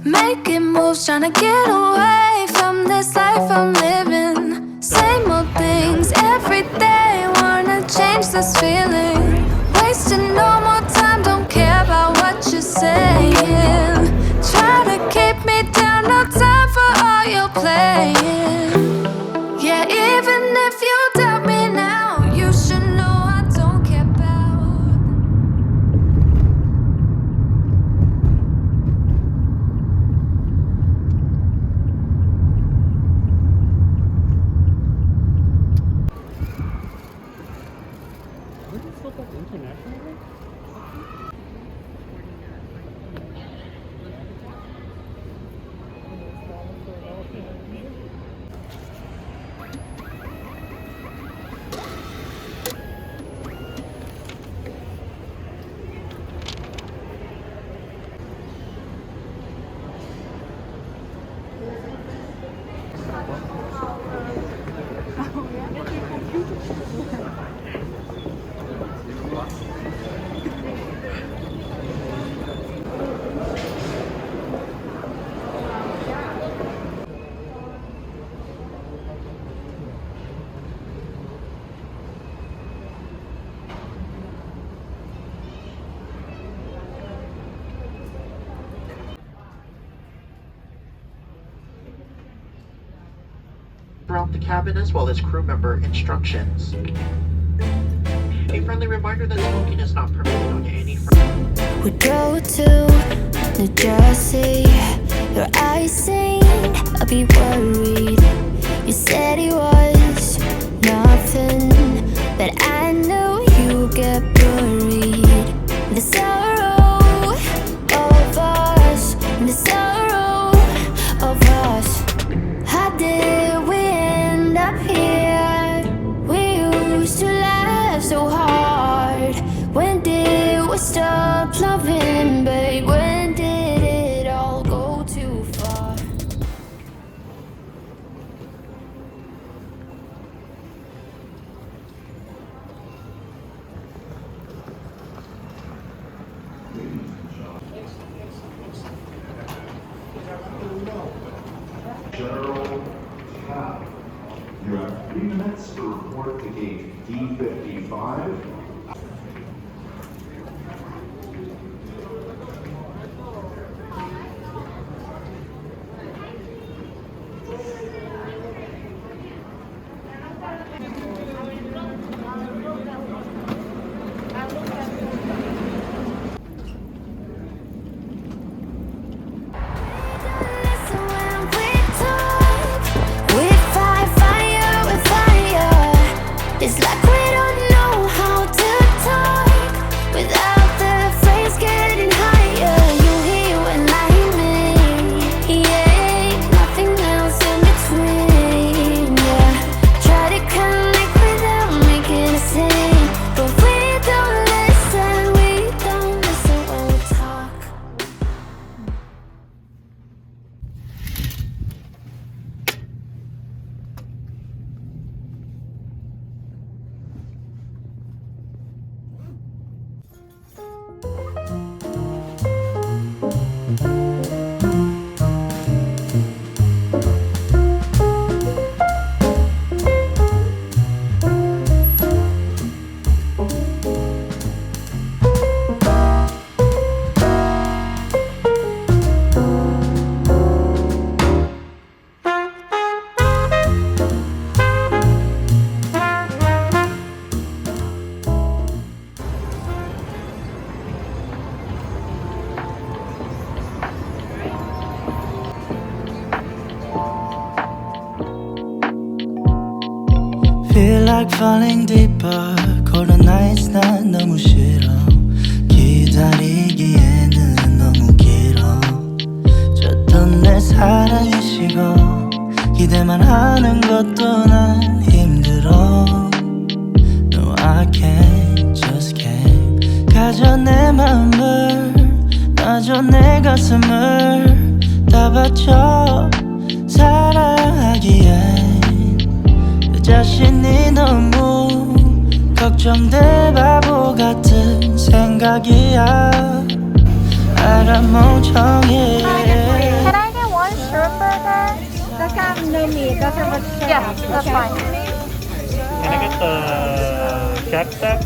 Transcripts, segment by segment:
Making moves, trying to get away from this life I'm living. Same old things every day, wanna change this feeling. Wasting no more time, don't care about what you're saying. Try to keep me down, no time for all your playing. Yeah, even if you doubt me now, you should know I don't care about. Where did this look like internationally? Throughout the cabin as well as crew member instructions. A friendly reminder that smoking is not permitted on any We go to New Jersey, your eyes seen, I'll be worried. You said it was nothing, but I knew you'd get buried. The sorrow of us, the sorrow of us. How did we end up here? We used to laugh so hard. When did we stop loving, babe? When did it all go too far? General Cab. You have 3 minutes to report to gate D55. It's like we don't know how to talk without the phrase getting higher. You hear when I hear me, yeah, nothing else in between, yeah. Try to connect without making a scene, but we don't listen when we talk. Feel like falling deeper. Cold nights 난 너무 싫어. 기다리기에는 너무 길어. 줬던 내 사랑이 식어. 기대만 하는 것도 난 힘들어. No, I can't, just can't. 가져 내 맘을, 놔줘 내 가슴을 다 바쳐 사랑하기엔 자신이 너무 걱정돼 바보 같은 생각이야 알아 멍청해 Can I get one shrimp burger? Does have no meat, does have a shrimp. Yeah, that's fine. Can I get the Shack Shack?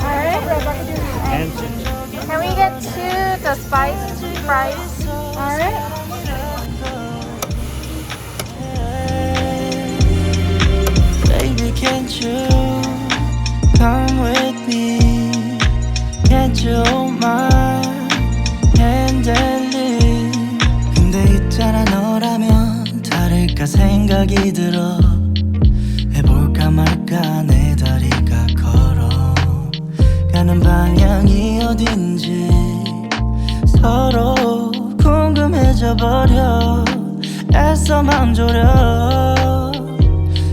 Alright. And Can we get the spice fries? Alright. Baby, can't you come with me? Can't you hold my hand and lead? 근데 있잖아 너라면 다를까 생각이 들어 해볼까 말까 내 다리가 걸어가는 방향이 어딘지 서로 궁금해져 버려 애써 맘 졸여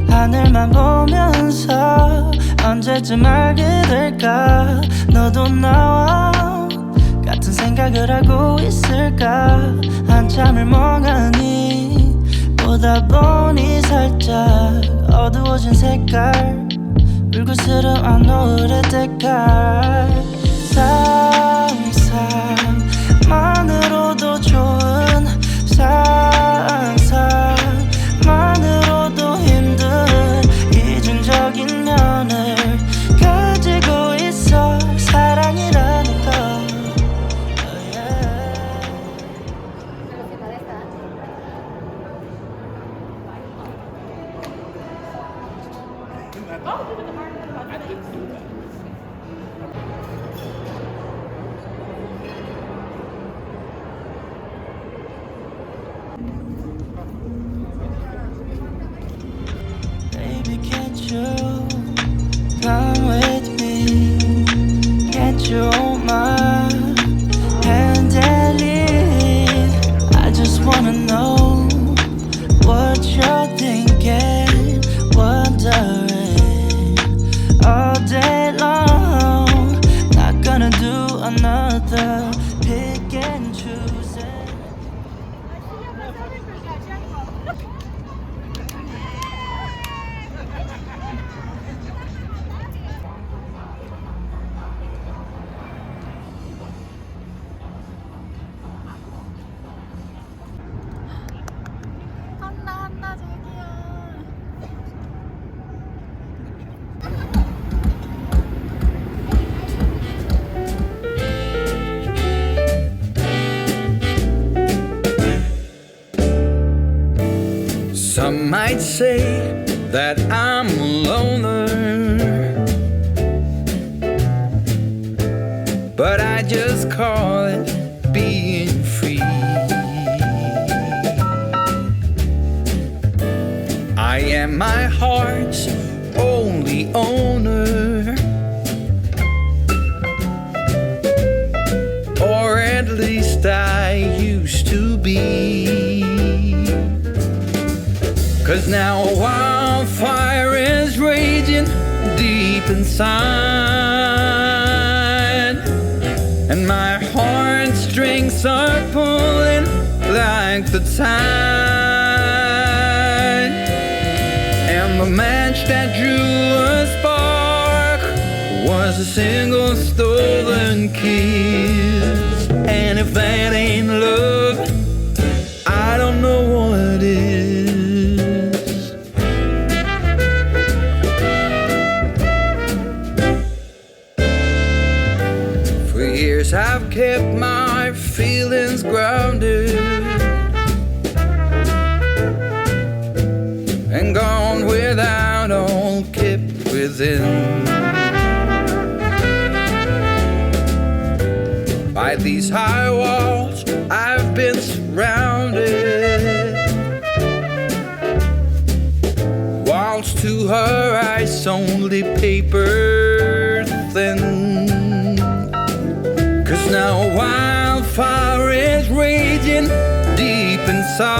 하늘만 보면서 언제쯤 알게 될까 너도 나와 같은 생각을 하고 있을까 한참을 멍하니 보다 보니 살짝 어두워진 색깔 불그스름한 노을의 때깔 상상만으로도 좋은 상상만으로도 힘든 이중적인 면을 가지고 있어 사랑이라는 거 Baby, can't you come with me? Can't you hold my hand and lead? I just wanna know what you're thinking, wondering all day long. Not gonna do another pick and choosing. 한나 저기야. Some might say that I'm a loner, but I just call it being free. I am my heart's only owner, or at least I used to be. 'Cause now a wildfire is raging deep inside, and my heartstrings are pulling like the tide. And the match that drew a spark was a single stolen kiss. And if that ain't love, I don't know what is. For years I've kept my feelings grounded and gone without all kept within. By these high walls I've been surrounded, walls to her eyes only paper thin. 'Cause now a wildfire is raging deep inside,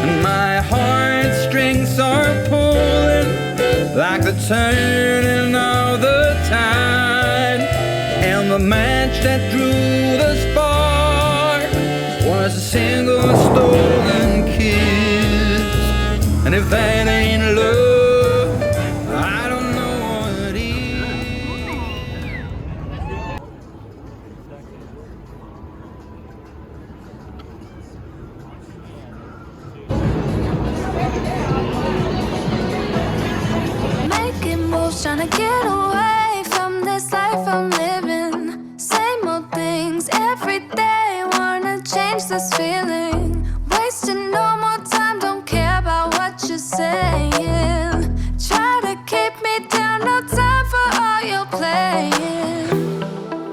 and my heartstrings are pulling like the turning of the tide. And the match that drew the spark was a single stolen kiss. And if that ain't love, I don't know what is. Making moves, trying to get away from this life I'm living. Same old things every day, wanna change this feeling. Wasting no more time, don't care about what you're saying. Try to keep me down, no time for all your playing.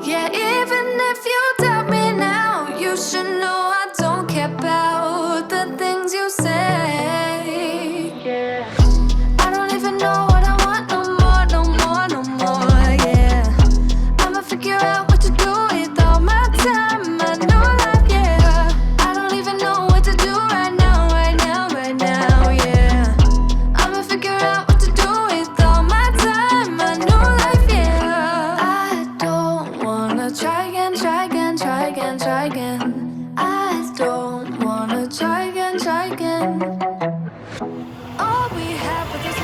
Yeah, even if you doubt me now, you should know I don't care about the things you say. Yeah, I don't even know what I want no more, no more, no more. Yeah, I'ma figure out what to do with all my time, my new life. Yeah, I don't even know what to do right now, right now, right now. Yeah, I'ma figure out what to do with all my time, my new life. Yeah, I don't wanna try again, try again, try again, try again. I don't wanna try again, try again. All we have was this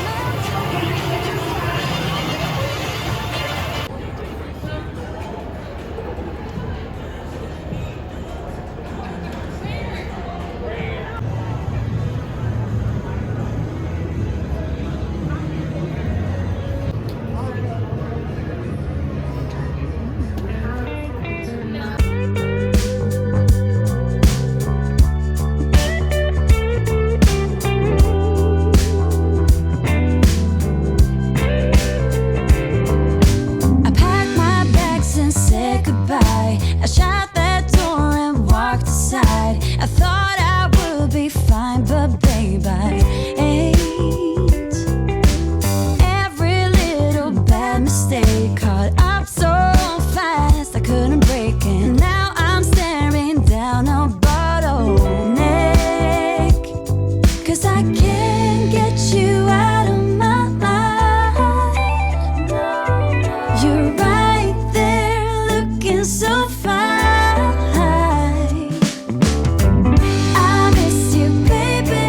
I packed my bags and said goodbye. I shut that door and walked aside. I thought I would be fine, but babe, I ain't. Every little bad mistake caught up so fast I couldn't break it. Now I'm staring down a bottleneck, 'cause I can't get you out of my mind. You're right there looking so fine. I miss you, baby.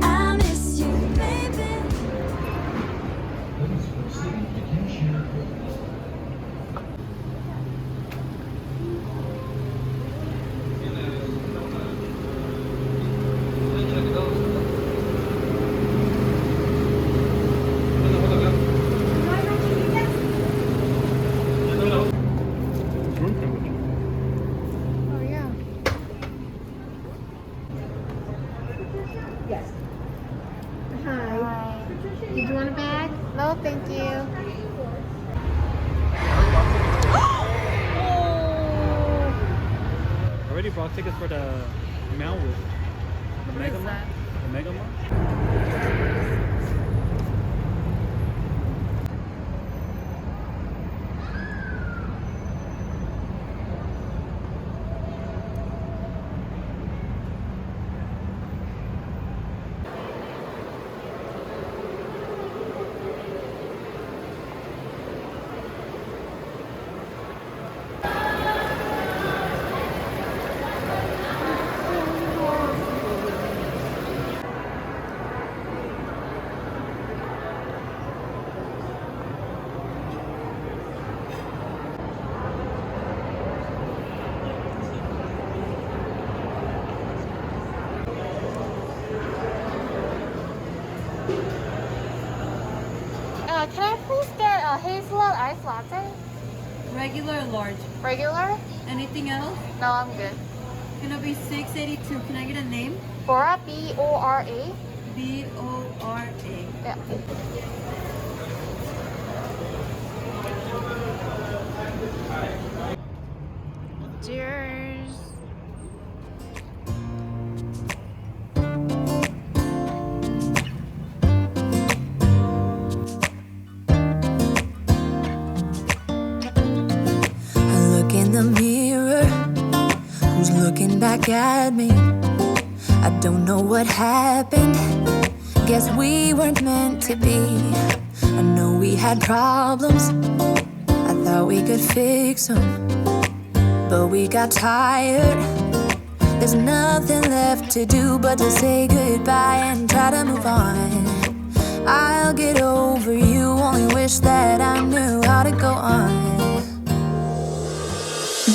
I miss you, baby. Oh yeah. Hi. Did you want a bag? No, thank you. I already bought tickets for the Mount Wood. The Mega Mall. The Mega Mall. Can I please get a hazelnut ice latte? Regular or large? Regular? Anything else? No, I'm good. Gonna be $6.82. Can I get a name? Bora, B-O-R-A. B-O-R-A. Yeah. Cheers. I look in the mirror, who's looking back at me? I don't know what happened, guess we weren't meant to be. I know we had problems, I thought we could fix them, but we got tired. There's nothing left to do but to say goodbye and try to move on. I'll get over you, only wish that I knew how to go on.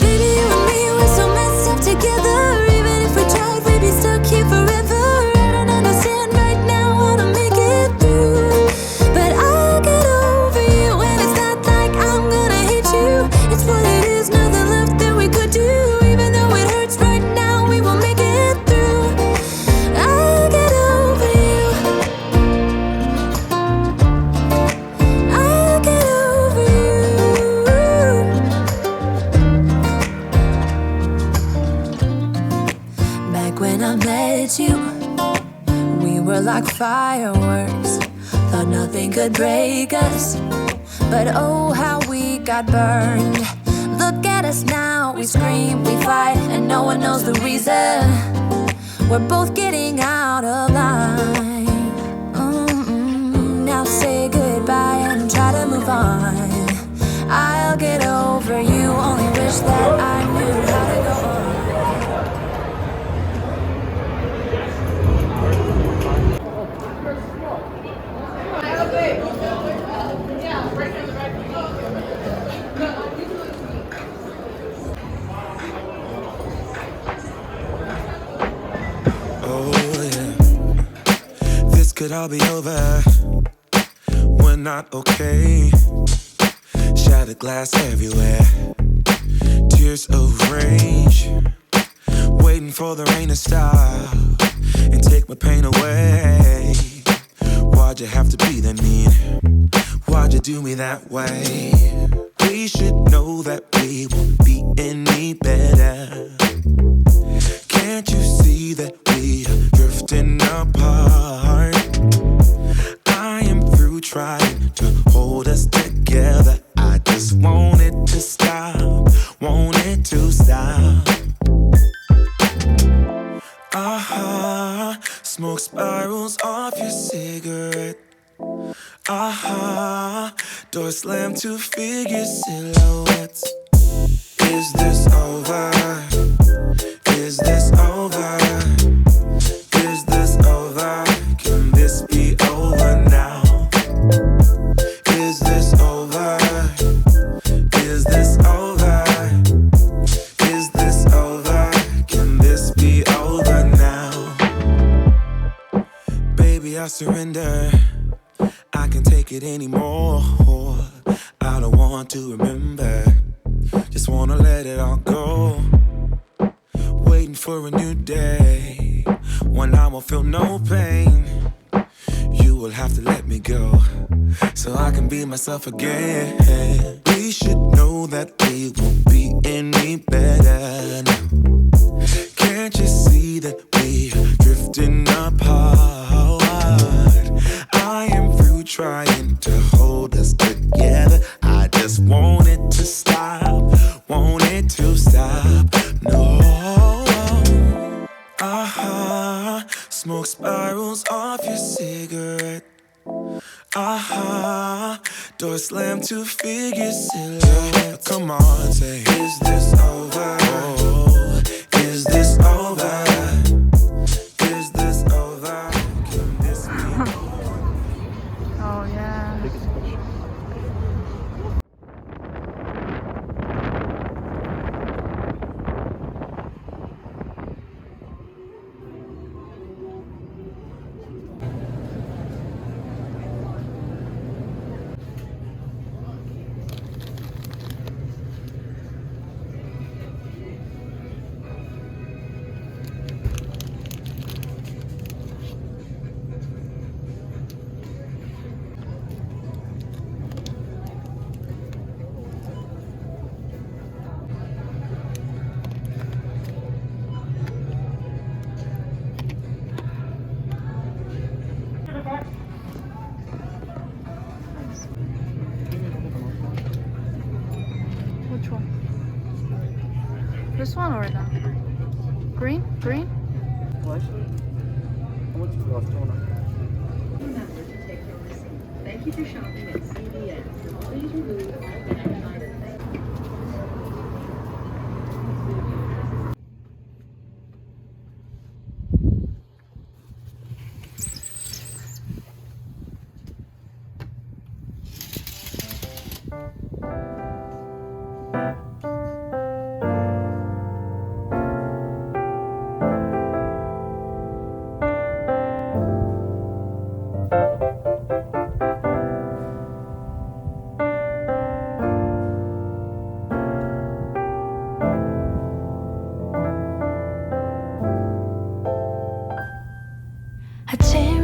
Baby, you and me, we're so messed up together. Even if we tried, we'd be stuck here forever. I don't understand right now how to make it through, but I'll get over you, and it's not like I'm gonna hate you. It's what it is, nothing left that we could do. Even though it hurts right now, we will make it through. I'll get over you. I'll get over you. Back when I met you, we were like fireworks. Thought nothing could break us, but oh how we got burned. Look at us now, we scream, we fight, and no one knows the reason. We're both getting out of line. Now say goodbye and try to move on. I'll get over you, only wish that I knew how to go on. Oh yeah, this could all be over. We're not okay. Shattered glass everywhere. Tears of rage. Waiting for the rain to stop and take my pain away. Why'd you have to be that mean? Why'd you do me that way? We should know that we won't be any better. Can't you see that we are drifting apart? I am through trying to hold us together. I just want it to stop, want it to stop. Smoke spirals off your cigarette. Door slammed to figure silhouettes. Is this over? Is this over? Is this over? Can this be over now? Is this over? Is this over? Is this over? Can this be over now? Baby, I surrender. I can't take it anymore. I don't want to remember. Just wanna let it all go. Waiting for a new day when I won't feel no pain. You will have to let me go so I can be myself again. We should know that we won't be any better now. Can't you see that we are drifting apart? I am through trying to hold us together. I just want it to stop, want it to stop. No. Smoke spirals off your cigarette. Door slammed to figure silhouette. Come on, say, is this over? Oh, is this over? Is this over? Can this be over? Oh yeah. Which one? This one or that? Green? Green? Well, actually, I want to go off toner. Remember to take your receipt. Thank you for shopping at CVS. Please remove all bag items. 아침